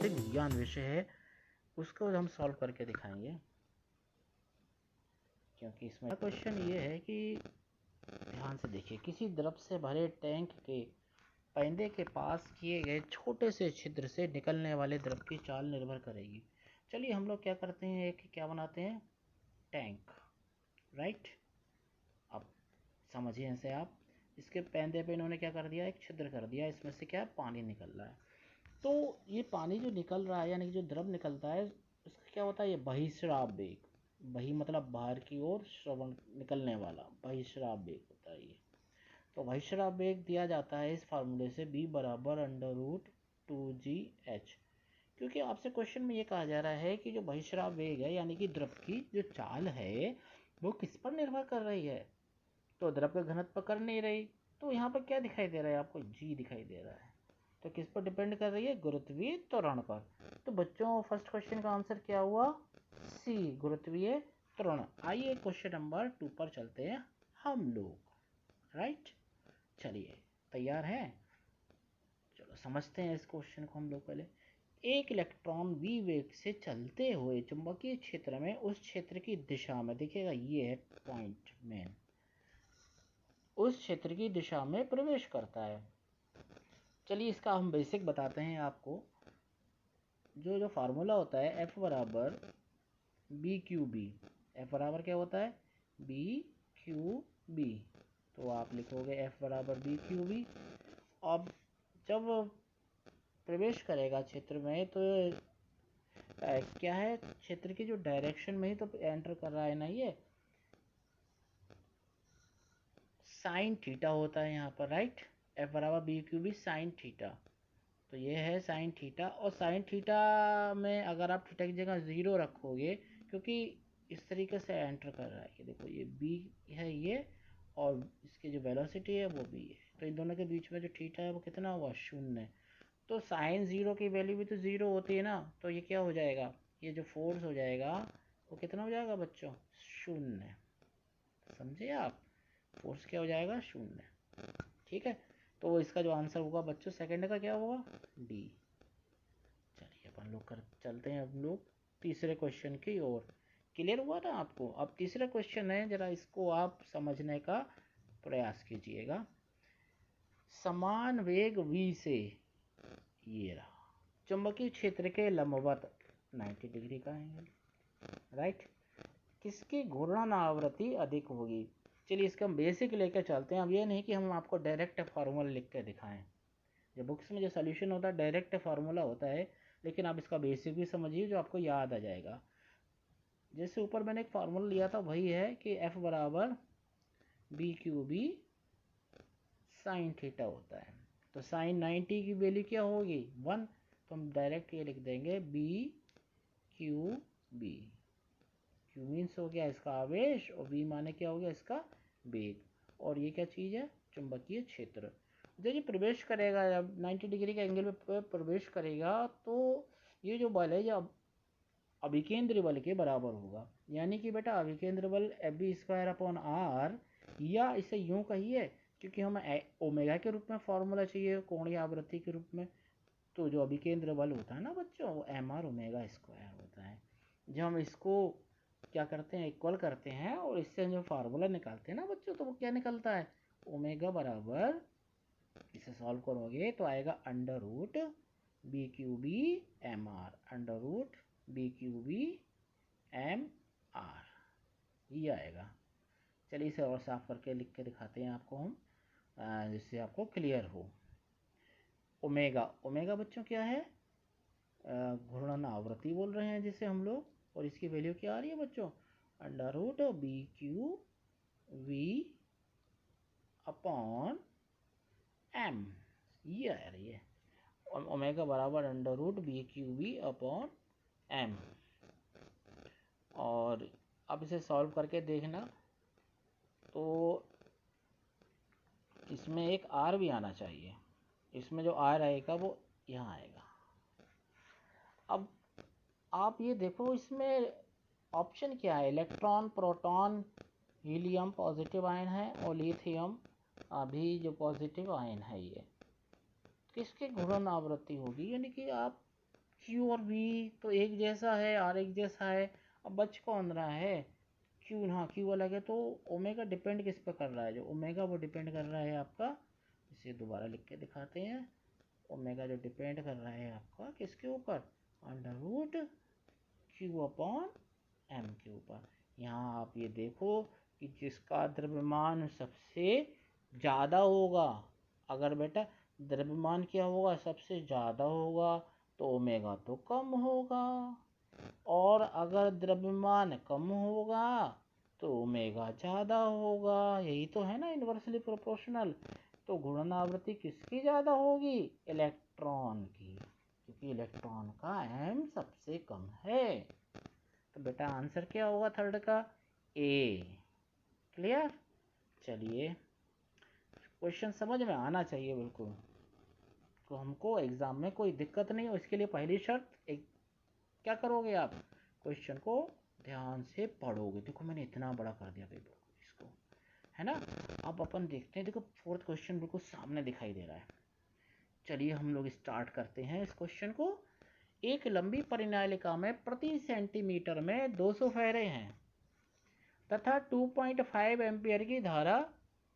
भौतिक विज्ञान विषय है उसको हम सॉल्व करके दिखाएंगे, क्योंकि इसमें क्वेश्चन ये है कि ध्यान से देखिए, किसी द्रव से भरे टैंक के पहिंदे के पास किए गए छोटे से छिद्र से निकलने वाले द्रव की चाल निर्भर करेगी। चलिए हम लोग क्या करते हैं, एक क्या बनाते हैं, टैंक, राइट। अब समझिए ऐसे आप, इसके पहिंदे पे इन्होंने क्या कर दिया, एक छिद्र कर दिया, इसमें से क्या पानी निकल रहा है। तो ये पानी जो निकल रहा है यानी कि जो द्रव निकलता है उसका क्या होता है, ये बहिस्राव वेग, बही मतलब बाहर की ओर, श्रवण निकलने वाला, बहिस्राव वेग होता है ये। तो बहिस्राव वेग दिया जाता है इस फार्मूले से, b बराबर √2gh, क्योंकि आपसे क्वेश्चन में ये कहा जा रहा है कि जो बहिस्राव वेग है यानी कि द्रव की जो चाल है वो किस पर निर्भर कर रही है, तो द्रव का घनत्व कर नहीं रही, तो यहाँ पर क्या दिखाई दे रहा है आपको, g दिखाई दे रहा है। तो किस पर डिपेंड कर रही है, गुरुत्वीय त्वरण पर। तो बच्चों फर्स्ट क्वेश्चन का आंसर क्या हुआ, सी, गुरुत्वीय त्वरण। आइए क्वेश्चन नंबर 2 पर चलते हैं हम लोग, राइट। चलिए तैयार हैं, चलो समझते हैं इस क्वेश्चन को हम लोग पहले। एक इलेक्ट्रॉन v वेग से चलते हुए चुंबकीय क्षेत्र में उस क्षेत्र की दिशा में, देखिएगा ये है पॉइंट मेन, उस क्षेत्र की दिशा में प्रवेश करता है। चलिए इसका हम बेसिक बताते हैं आपको। जो फार्मूला होता है F बराबर बी क्यू बी, एफ बराबर क्या होता है, बी क्यू बी, तो आप लिखोगे F बराबर बी क्यू बी। अब जब प्रवेश करेगा क्षेत्र में तो क्या है, क्षेत्र की जो डायरेक्शन में ही तो एंटर कर रहा है ना, ये साइन थीटा होता है यहाँ पर, राइट। F बराबर B Q B sine theta, तो ये है साइन थीटा। और साइन थीटा में अगर आप थीटा की जगह 0 रखोगे, क्योंकि इस तरीके से एंटर कर रहा है, ये देखो ये b है ये, और इसकी जो वेलोसिटी है वो b है, तो इन दोनों के बीच में जो थीटा है वो कितना हुआ, 0। तो साइन 0 की वैल्यू भी तो 0 होती है ना, तो ये क्या हो जाएगा, ये जो फोर्स हो जाएगा वो कितना हो जाएगा बच्चों, 0। समझे आप, फोर्स क्या हो जाएगा, 0। ठीक है, तो इसका जो आंसर होगा बच्चों सेकंड का क्या होगा, डी। चलिए अपन लोग कर चलते हैं अब लोग तीसरे क्वेश्चन की ओर। क्लियर हुआ ना आपको। अब तीसरा क्वेश्चन है, जरा इसको आप समझने का प्रयास कीजिएगा। समान वेग v से, ये रहा, चुंबकीय क्षेत्र के लंबवत 90 डिग्री का एंगल, राइट, किसकी घूर्णन आवृत्ति अधिक होगी। चलिए इसका हम बेसिक लेकर चलते हैं। अब ये नहीं कि हम आपको डायरेक्ट फार्मूला लिख कर दिखाएं, जो बुक्स में जो सोल्यूशन होता है डायरेक्ट फार्मूला होता है, लेकिन आप इसका बेसिक भी समझिए जो आपको याद आ जाएगा। जैसे ऊपर मैंने एक फार्मूला लिया था वही है कि F बराबर B Q B sine theta होता है। तो साइन 90 की वैल्यू क्या होगी, 1, तो हम डायरेक्ट ये लिख देंगे B Q B. Q means हो गया इसका आवेश, और बी माने क्या हो गया, इसका वेग, और ये क्या चीज़ है, चुंबकीय क्षेत्र। जब ये प्रवेश करेगा, जब 90 डिग्री के एंगल पे प्रवेश करेगा, तो ये जो बल है ये अभिकेंद्र बल के बराबर होगा। यानी कि बेटा अभिकेंद्र बल F² या इसे यूं कहिए, क्योंकि हमें ओमेगा के रूप में फॉर्मूला चाहिए कोणीय आवृत्ति के रूप में, तो जो अभिकेंद्र बल होता है ना बच्चों, वो mr² होता है। जब हम इसको क्या करते हैं, इक्वल करते हैं, और इससे जो फार्मूला निकालते हैं ना बच्चों, तो वो क्या निकलता है, ओमेगा बराबर, इसे सॉल्व करोगे तो आएगा under root B Q B M R, under root B Q B M R, ये आएगा। चलिए इसे और साफ करके लिख के दिखाते हैं आपको हम, जिससे आपको क्लियर हो। ओमेगा, ओमेगा बच्चों क्या है, घूर्णन आवृत्ति बोल रहे हैं जिसे हम लोग, और इसकी वैल्यू क्या आ रही है बच्चों, under root B Q V upon M, ये आ रही है। ओमेगा बराबर under root B Q V upon M. और अब इसे सॉल्व करके देखना, तो इसमें एक आर भी आना चाहिए, इसमें जो आर आएगा वो यहाँ आएगा। अब आप ये देखो इसमें ऑप्शन क्या है, electron, proton, helium positive ion है, और लिथियम अभी जो पॉजिटिव आयन है, ये किसकी घूर्णन आवृत्ति होगी, यानी कि आप क्यू और वी तो एक जैसा है, आर एक जैसा है। अब बच कौन रहा है? क्यू। हाँ, क्यू अलग है, तो ओमेगा डिपेंड किस पे कर रहा है? जो ओमेगा वो डिपेंड कर रहा है आपका, इसे दोबारा लिख के दिखाते हैं। ओमेगा जो डिपेंड कर रहा है आपका किसके ऊपर? Under root Q upon M के ऊपर। यहाँ आप ये देखो कि जिसका द्रव्यमान सबसे ज़्यादा होगा, अगर बेटा द्रव्यमान क्या होगा? सबसे ज़्यादा होगा, तो ओमेगा तो कम होगा, और अगर द्रव्यमान कम होगा तो ओमेगा ज़्यादा होगा। यही तो है ना इन्वर्सली प्रोपोर्शनल। तो घूर्णन आवृत्ति किसकी ज़्यादा होगी? इलेक्ट्रॉन की, क्योंकि इलेक्ट्रॉन का एम सबसे कम है। तो बेटा आंसर क्या होगा थर्ड का? ए। क्लियर? चलिए, क्वेश्चन समझ में आना चाहिए बिल्कुल, तो हमको एग्जाम में कोई दिक्कत नहीं हो। इसके लिए पहली शर्त एक, क्या करोगे आप? क्वेश्चन को ध्यान से पढ़ोगे। देखो मैंने इतना बड़ा कर दिया पेपर को, इसको, है ना। अब अपन देखते हैं, देखो फोर्थ क्वेश्चन बिल्कुल सामने दिखाई दे रहा है। चलिए हम लोग स्टार्ट करते हैं इस क्वेश्चन को। एक लंबी परिनालिका में प्रति सेंटीमीटर में 200 फेरे हैं तथा 2.5 एम्पियर की धारा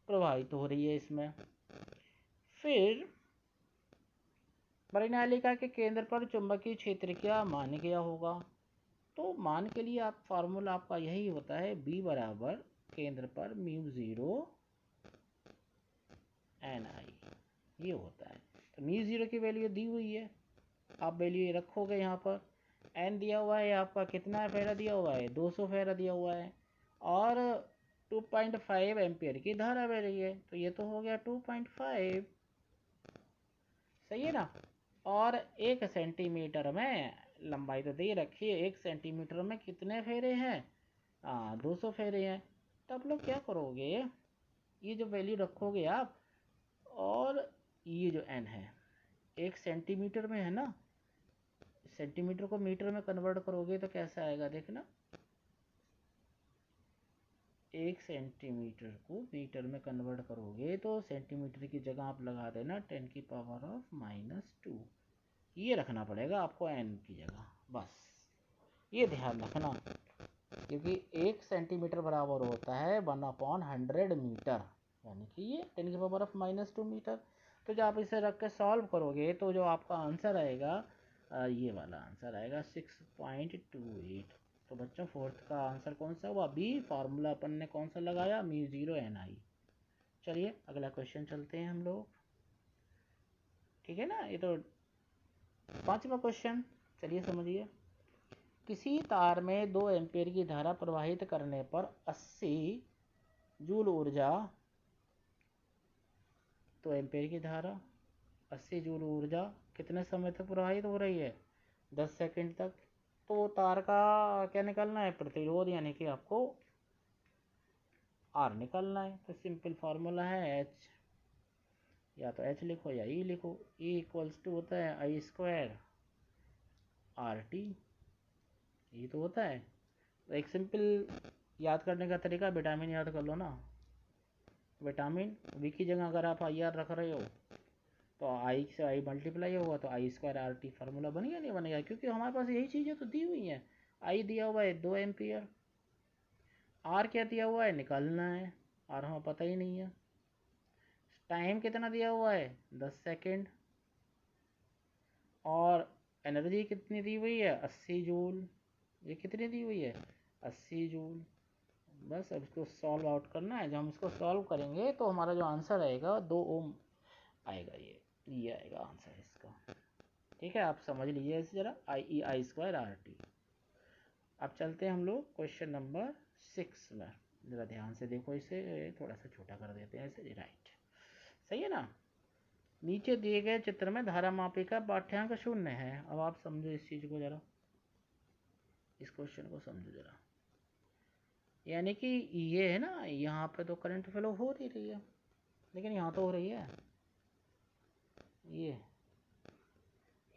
प्रवाहित हो रही है इसमें। फिर परिनालिका के केंद्र पर चुंबकीय क्षेत्र क्या मान गया होगा? तो मान के लिए आप फार्मूला आपका यही होता है, B बराबर केंद्र पर म्यू ज़ीरो एन आई, ये होता है। तो म्यू ज़ीरो की वैल्यू दी हुई है, आप वैल्यू ये रखोगे यहाँ पर। एन दिया हुआ है आपका, कितना फेरा दिया हुआ है? 200 फेरा दिया हुआ है, और 2.5 एम्पियर की धारा बह रही है, तो ये तो हो गया 2.5, सही है ना। और 1 सेंटीमीटर में लंबाई तो दे रखी है, 1 सेंटीमीटर में कितने फेरे हैं? 200 फेरे हैं। तो आप लोग क्या करोगे, ये जो वैल्यू रखोगे आप, और ये जो एन है 1 सेंटीमीटर में है ना, सेंटीमीटर को मीटर में कन्वर्ट करोगे तो कैसा आएगा देखना। 1 सेंटीमीटर को मीटर में कन्वर्ट करोगे तो सेंटीमीटर की जगह आप लगा देना 10⁻⁻², ये रखना पड़ेगा आपको एन की जगह, बस ये ध्यान रखना। क्योंकि 1 सेंटीमीटर बराबर होता है 1/100 मीटर, यानी कि ये 10⁻⁻² मीटर। तो जब आप इसे रख के सॉल्व करोगे तो जो आपका आंसर आएगा, ये वाला आंसर आएगा 6.28। तो बच्चों फोर्थ का आंसर कौन सा हुआ? बी। फार्मूला अपन ने कौन सा लगाया? म्यू ज़ीरो एन आई। चलिए अगला क्वेश्चन चलते हैं हम लोग, ठीक है ना। ये तो 5वां क्वेश्चन, चलिए समझिए। किसी तार में 2 एम्पीयर की धारा प्रवाहित करने पर 80 जूल ऊर्जा, 2 एम्पीयर की धारा 80 जूल ऊर्जा कितने समय तक प्रवाहित हो रही है? 10 सेकंड तक। तो तार का क्या निकालना है? प्रतिरोध, यानी कि आपको आर निकालना है। तो सिंपल फार्मूला है एच, या तो एच लिखो या ई लिखो। ई इक्वल्स टू होता है I² आर टी, ये तो होता है। तो एक सिंपल याद करने का तरीका, विटामिन याद कर लो ना। विटामिन वी की जगह अगर आप आई आर रख रहे हो तो आई से आई मल्टीप्लाई होगा, तो I² आर टी फार्मूला बन गया नहीं बनेगा? क्योंकि हमारे पास यही चीज़ें तो दी हुई हैं। आई दिया हुआ है 2 एम्पियर, आर क्या दिया हुआ है? निकालना है, आर हमें पता ही नहीं है। टाइम कितना दिया हुआ है? 10 सेकेंड। और एनर्जी कितनी दी हुई है? 80 जूल। ये कितनी दी हुई है? 80 जूल। बस अब इसको सॉल्व आउट करना है। जब हम इसको सॉल्व करेंगे तो हमारा जो आंसर आएगा 2 ओम आएगा, ये आएगा आंसर इसका। ठीक है, आप समझ लीजिए इसे जरा, I² आर टी। अब चलते हैं हम लोग क्वेश्चन नंबर 6 में। ज़रा ध्यान से देखो, इसे थोड़ा सा छोटा कर देते हैं इसे, राइट, सही है ना। नीचे दिए गए चित्र में धारा मापिका पाठ्यांक 0 है। अब आप समझो इस चीज़ को जरा, इस क्वेश्चन को समझो जरा। यानी कि ये है ना, यहाँ पे तो करंट फ्लो हो नहीं रही है, लेकिन यहाँ तो हो रही है। ये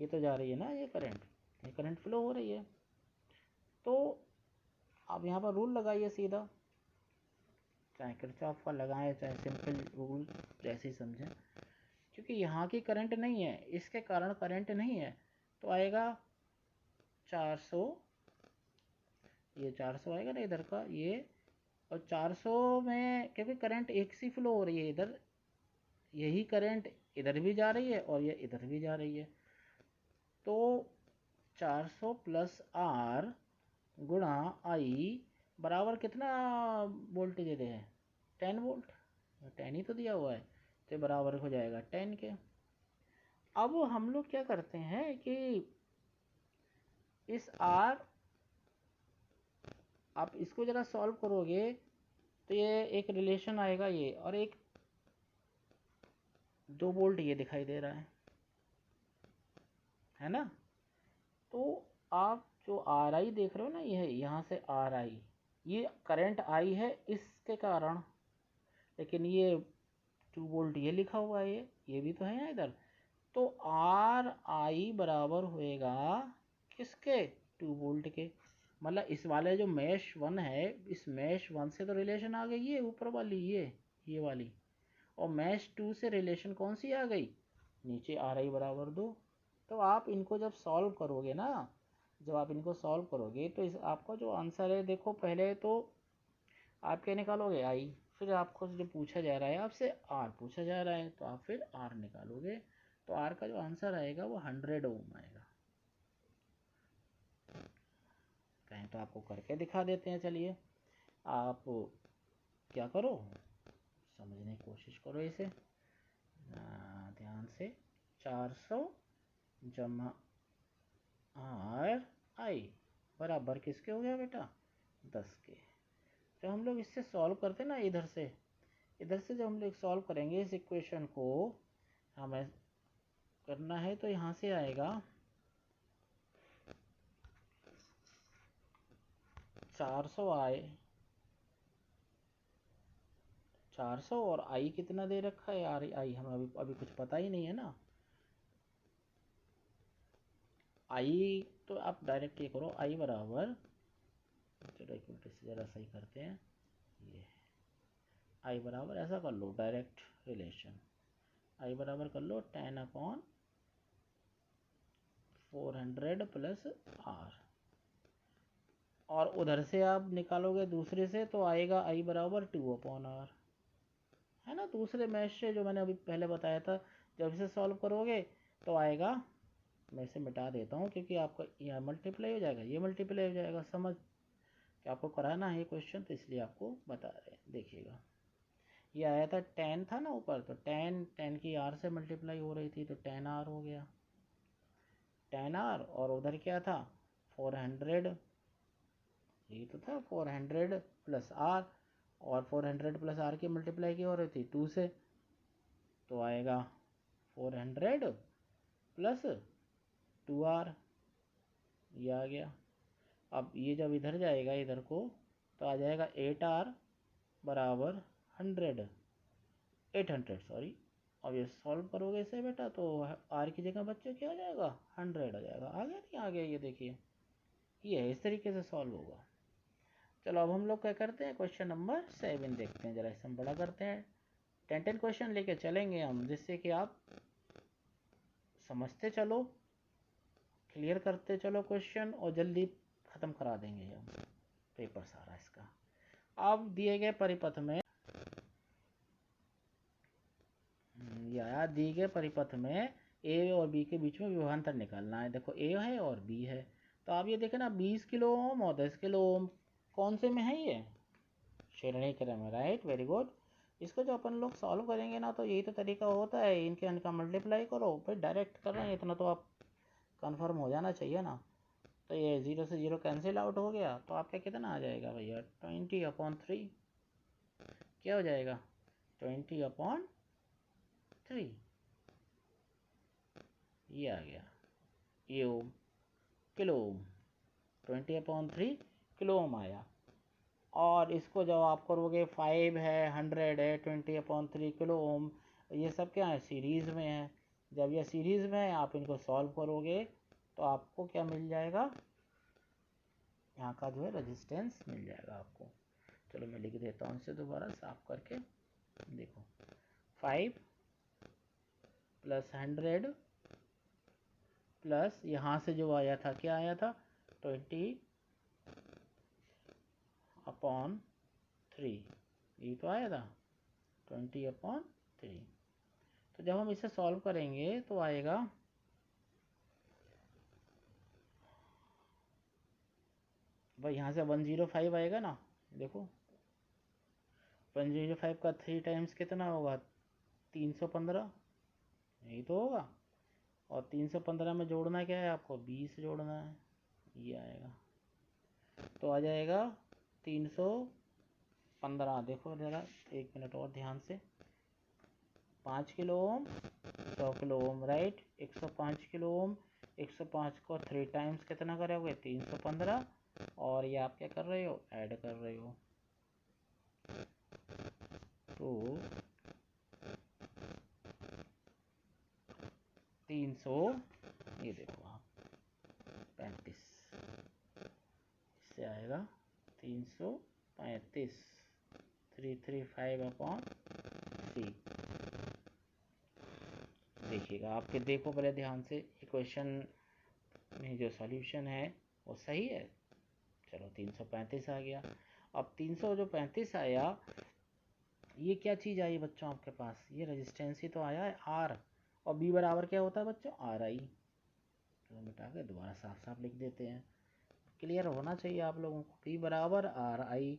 तो जा रही है ना, ये करंट फ्लो हो रही है। तो आप यहाँ पर रूल लगाइए सीधा, चाहे किरचॉफ का लगाएं चाहे सिंपल रूल, जैसे ही समझें। क्योंकि यहाँ की करंट नहीं है, इसके कारण करंट नहीं है, तो आएगा 400, ये 400 आएगा ना इधर का ये, और 400 में क्योंकि करंट एक सी फ्लो हो रही है इधर, यही करंट इधर भी जा रही है और ये इधर भी जा रही है, तो 400 प्लस आर गुणा आई बराबर कितना वोल्टेज दे हैं, 10 वोल्ट, 10 ही तो दिया हुआ है, तो बराबर हो जाएगा 10 के। अब हम लोग क्या करते हैं कि इस आर, आप इसको जरा सॉल्व करोगे तो ये एक रिलेशन आएगा ये, और एक 2 वोल्ट ये दिखाई दे रहा है ना। तो आप जो आर आई देख रहे हो ना, ये यहाँ से आर आई, ये करंट आई है इसके कारण, लेकिन ये 2 वोल्ट ये लिखा हुआ है, ये भी तो है यहाँ इधर, तो आर आई बराबर होएगा किसके, 2 वोल्ट के। मतलब इस वाले जो मैश 1 है, इस मैश 1 से तो रिलेशन आ गई है ऊपर वाली ये वाली, और मैश 2 से रिलेशन कौन सी आ गई, नीचे आर आई बराबर 2। तो आप इनको जब सॉल्व करोगे ना, जब आप इनको सॉल्व करोगे तो इस आपका जो आंसर है, देखो पहले तो आप क्या निकालोगे, आई, फिर आपको जो पूछा जा रहा है आपसे आर पूछा जा रहा है, तो आप फिर आर निकालोगे, तो आर का जो आंसर आएगा वो 100 ओम आएगा। कहें तो आपको करके दिखा देते हैं, चलिए आप क्या करो, समझने की कोशिश करो इसे ध्यान से। 400 जमा आर आई बराबर किसके हो गया बेटा, 10 के। जब हम लोग इससे सॉल्व करते हैं ना, इधर से जब हम लोग सॉल्व करेंगे इस इक्वेशन को, हमें करना है तो यहाँ से आएगा 400 आए, 400 और आई कितना दे रखा है यार, आई हमें अभी कुछ पता ही नहीं है ना। आई तो आप डायरेक्ट ये करो, आई बराबर, चलो एक मिनट से ज़रा सही करते हैं, ये आई बराबर ऐसा कर लो डायरेक्ट रिलेशन, आई बराबर कर लो 10/400 प्लस आर, और उधर से आप निकालोगे दूसरे से तो आएगा आई बराबर 2/r, है ना। दूसरे मैश से जो मैंने अभी पहले बताया था, जब इसे सॉल्व करोगे तो आएगा, मैं इसे मिटा देता हूँ क्योंकि आपका यह मल्टीप्लाई हो जाएगा, ये मल्टीप्लाई हो जाएगा, समझ कि आपको कराना है क्वेश्चन, तो इसलिए आपको बता रहे हैं। देखिएगा ये आया था 10 था ना ऊपर, तो 10 की आर से मल्टीप्लाई हो रही थी, तो 10r हो गया, 10r, और उधर क्या था 400, ये तो था 400 प्लस आर, और 400 प्लस आर की मल्टीप्लाई की हो रही थी 2 से, तो आएगा 400 प्लस 2r, ये आ गया। अब ये जब इधर जाएगा इधर को, तो आ जाएगा 8r बराबर 800 सॉरी। अब ये सॉल्व करोगे इसे बेटा, तो आर की जगह बच्चे क्या आ जाएगा, 100 आ जाएगा, आ गया नहीं आ गया, ये देखिए ये इस तरीके से सॉल्व होगा। चलो अब हम लोग क्या करते हैं, क्वेश्चन नंबर 7 देखते हैं, जरा इसे हम बड़ा करते हैं, 10 क्वेश्चन लेके चलेंगे हम, जिससे कि आप समझते चलो, क्लियर करते चलो क्वेश्चन, और जल्दी ख़त्म करा देंगे हम पेपर सारा इसका। अब दिए गए परिपथ में, या दिए गए परिपथ में ए और बी के बीच में विभवांतर निकालना है। देखो ए है और बी है, तो आप ये देखें ना, 20 किलो ओम और 10 किलो ओम कौन से में है, ये श्रेणी क्रम में, राइट, वेरी गुड। इसको जो अपन लोग सॉल्व करेंगे ना, तो यही तो तरीका होता है, इनका मल्टीप्लाई करो, फिर डायरेक्ट कर रहे हैं, इतना तो आप कंफर्म हो जाना चाहिए ना। तो ये 0 से 0 कैंसिल आउट हो गया, तो आपका कितना आ जाएगा भैया, 20/3, क्या हो जाएगा 20/3, ये आ गया, ये ओम, किलो ओम, 20/3 किलो ओम आया। और इसको जब आप करोगे 5 है, 100 है, 20/3 किलो ओम, ये सब क्या है, सीरीज़ में है। जब ये सीरीज़ में है, आप इनको सॉल्व करोगे तो आपको क्या मिल जाएगा, यहाँ का जो है रेजिस्टेंस मिल जाएगा आपको। चलो मैं लिख देता हूँ इसे दोबारा साफ करके, देखो 5 प्लस 100 प्लस यहाँ से जो आया था, क्या आया था 20/3, ये तो आया था 20/3। तो जब हम इसे सॉल्व करेंगे तो आएगा भाई यहाँ से 105 आएगा ना, देखो 105 का 3 टाइम्स कितना होगा, 315, यही तो होगा। और 315 में जोड़ना क्या है आपको, 20 जोड़ना है, ये आएगा। तो आ जाएगा 315। देखो ज़रा 1 मिनट और ध्यान से, 5 kilo ohm 100 kilo ohm, right. 105 kilo ohm, 105 को 3 टाइम्स कितना करोगे, 315। और ये आप क्या कर रहे हो, ऐड कर रहे हो। तो 300, ये देखो आप 35, इससे आएगा 335, 335/3। देखिएगा आपके, देखो पहले ध्यान से, इक्वेशन में जो सॉल्यूशन है वो सही है। चलो 335 आ गया। अब 335 आया, ये क्या चीज़ आई बच्चों आपके पास, ये रेजिस्टेंस ही तो आया है आर। और बी बराबर क्या होता है बच्चों, आर आई। तो मिटा के दोबारा साफ साफ लिख देते हैं, क्लियर होना चाहिए आप लोगों को। बी बराबर आर आई,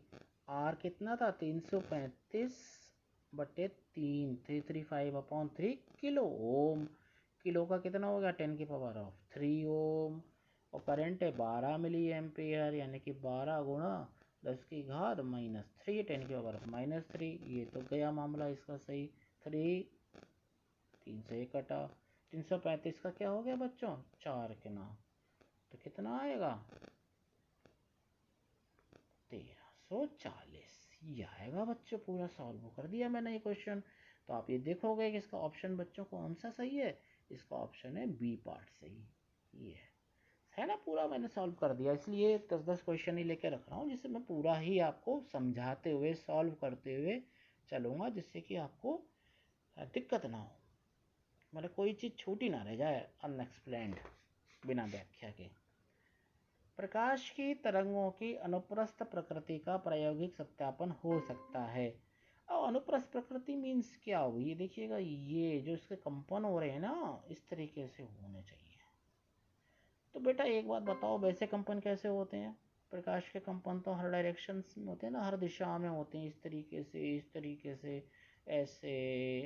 आर कितना था 335/3, 335/3 किलो ओम। किलो का कितना हो गया 10⁻³ ओम। और करंट है 12 मिली एम्पेयर, यानी कि 12 गुणा 10⁻³ 10⁻³ ये तो गया मामला इसका सही। 3, 3 से 1 कटा। 335 का क्या हो गया बच्चों, 4 के ना, तो कितना आएगा 1340, ये आएगा बच्चों। पूरा सॉल्व कर दिया मैंने ये क्वेश्चन। तो आप ये देखोगे कि इसका ऑप्शन बच्चों कौन सा सही है, इसका ऑप्शन है बी पार्ट सही, ये है ना। पूरा मैंने सॉल्व कर दिया, इसलिए 10-10 क्वेश्चन ही लेके रख रहा हूँ, जिससे मैं पूरा ही आपको समझाते हुए सॉल्व करते हुए चलूँगा, जिससे कि आपको दिक्कत ना हो, मतलब कोई चीज़ छूटी ना रह जाए अनएक्सप्लेन्ड, बिना व्याख्या के। प्रकाश की तरंगों की अनुप्रस्थ प्रकृति का प्रायोगिक सत्यापन हो सकता है। और अनुप्रस्थ प्रकृति मीन्स क्या हुई, देखिएगा ये जो इसके कंपन हो रहे हैं ना, इस तरीके से होने चाहिए। तो बेटा एक बात बताओ, वैसे कंपन कैसे होते हैं, प्रकाश के कंपन तो हर डायरेक्शन में होते हैं ना, हर दिशा में होते हैं, इस तरीके से, इस तरीके से, ऐसे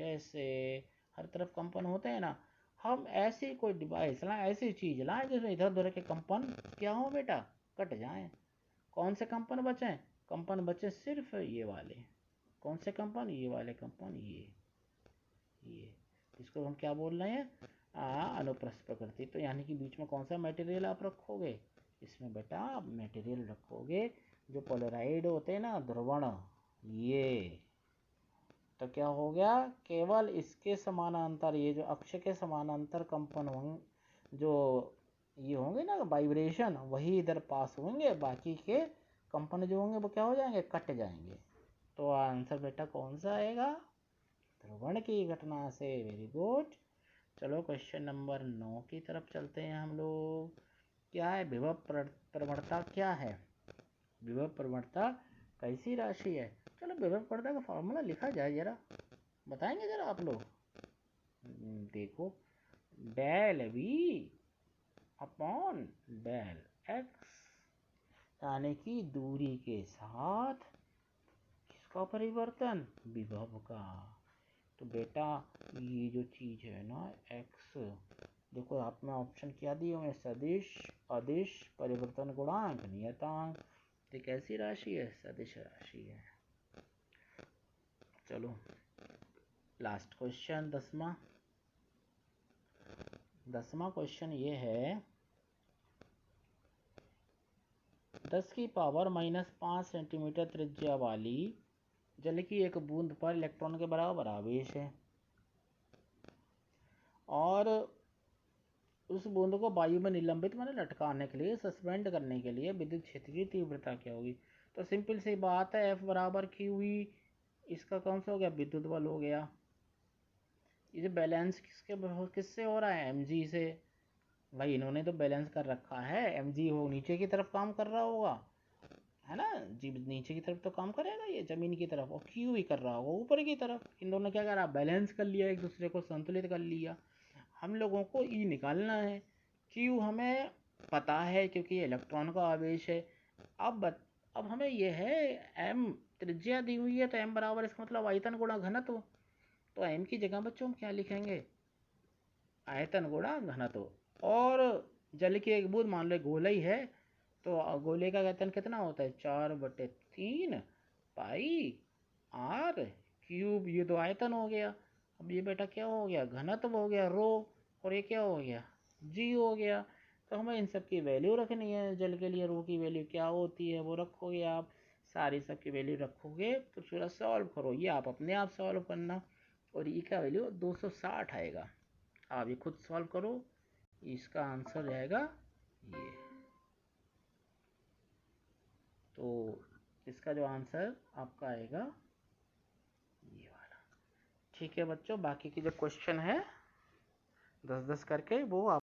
ऐसे, हर तरफ कंपन होते हैं ना। हम ऐसी कोई डिवाइस लाएं, ऐसी चीज लाएं जिसमें इधर उधर के कंपन क्या हो बेटा, कट जाएं। कौन से कंपन बचे, कंपन बचे सिर्फ ये वाले। कौन से कंपन, ये वाले कंपन, ये इसको हम क्या बोल रहे हैं, अनुप्रस्थ प्रकृति। तो यानी कि बीच में कौन सा मटेरियल आप रखोगे, इसमें बेटा आप मटेरियल रखोगे जो पोलराइड होते हैं ना, ध्रुवण, ये। तो क्या हो गया, केवल इसके समानांतर, ये जो अक्ष के समानांतर कंपन होंगे, जो ये होंगे ना वाइब्रेशन, वही इधर पास होंगे, बाकी के कंपन जो होंगे वो क्या हो जाएंगे, कट जाएंगे। तो आंसर बेटा कौन सा आएगा, ध्रुवण की घटना से। Very good. चलो क्वेश्चन नंबर 9 की तरफ चलते हैं हम लोग। क्या है, विभव प्रवणता क्या है, विभव प्रवणता कैसी राशि है। चलो विभव प्रवणता का फॉर्मूला लिखा जाए, जरा बताएंगे जरा आप लोग। देखो, del V upon del X, यानी कि दूरी के साथ किसका परिवर्तन, विभव का। तो बेटा ये जो चीज है ना एक्स, देखो आप में ऑप्शन क्या दिए हुए, सदिश, अदिश, परिवर्तन गुणांक, नियतांक। तो कैसी राशि है, सदिश राशि है। चलो लास्ट क्वेश्चन, 10वां क्वेश्चन ये है, 10⁻⁻5 सेंटीमीटर त्रिज्या वाली जल की एक बूंद पर इलेक्ट्रॉन के बराबर आवेश है, और उस बूंद को वायु में निलंबित माने लटकाने के लिए, सस्पेंड करने के लिए विद्युत क्षेत्र की तीव्रता क्या होगी। तो सिंपल सी बात है, F बराबर QE, इसका कौन सा हो गया, विद्युत बल हो गया। ये बैलेंस किससे हो रहा है, mg से। भाई इन्होंने तो बैलेंस कर रखा है, एम जी हो नीचे की तरफ काम कर रहा होगा, है ना, जी नीचे की तरफ तो काम करेगा ये ज़मीन की तरफ, और क्यू भी कर रहा होगा ऊपर की तरफ। इन दोनों क्या करा, बैलेंस कर लिया, एक दूसरे को संतुलित कर लिया। हम लोगों को ई निकालना है। क्यू हमें पता है क्योंकि ये इलेक्ट्रॉन का आवेश है। अब हमें ये है, एम त्रिज्या दी हुई है, तो एम बराबर इसका मतलब आयतन गुणा घनत्व। तो एम की जगह बच्चों हम क्या लिखेंगे, आयतन गुणा घनत्व। और जल की एक बूंद मान लो गोला ही है, तो गोले का आयतन कितना होता है, 4/3 पाई आर क्यूब। ये तो आयतन हो गया। अब ये बेटा क्या हो गया, घनत्व हो गया रो, और ये क्या हो गया, जी हो गया। तो हमें इन सब की वैल्यू रखनी है। जल के लिए रो की वैल्यू क्या होती है वो रखोगे आप, सारी सब की वैल्यू रखोगे, तो थोड़ा सॉल्व करो, ये आप अपने आप सॉल्व करना। और ई का वैल्यू 260 आएगा। आप ये खुद सॉल्व करो, इसका आंसर रहेगा ये। तो इसका जो आंसर आपका आएगा ये वाला। ठीक है बच्चों, बाकी की जो क्वेश्चन है 10-10 करके वो आप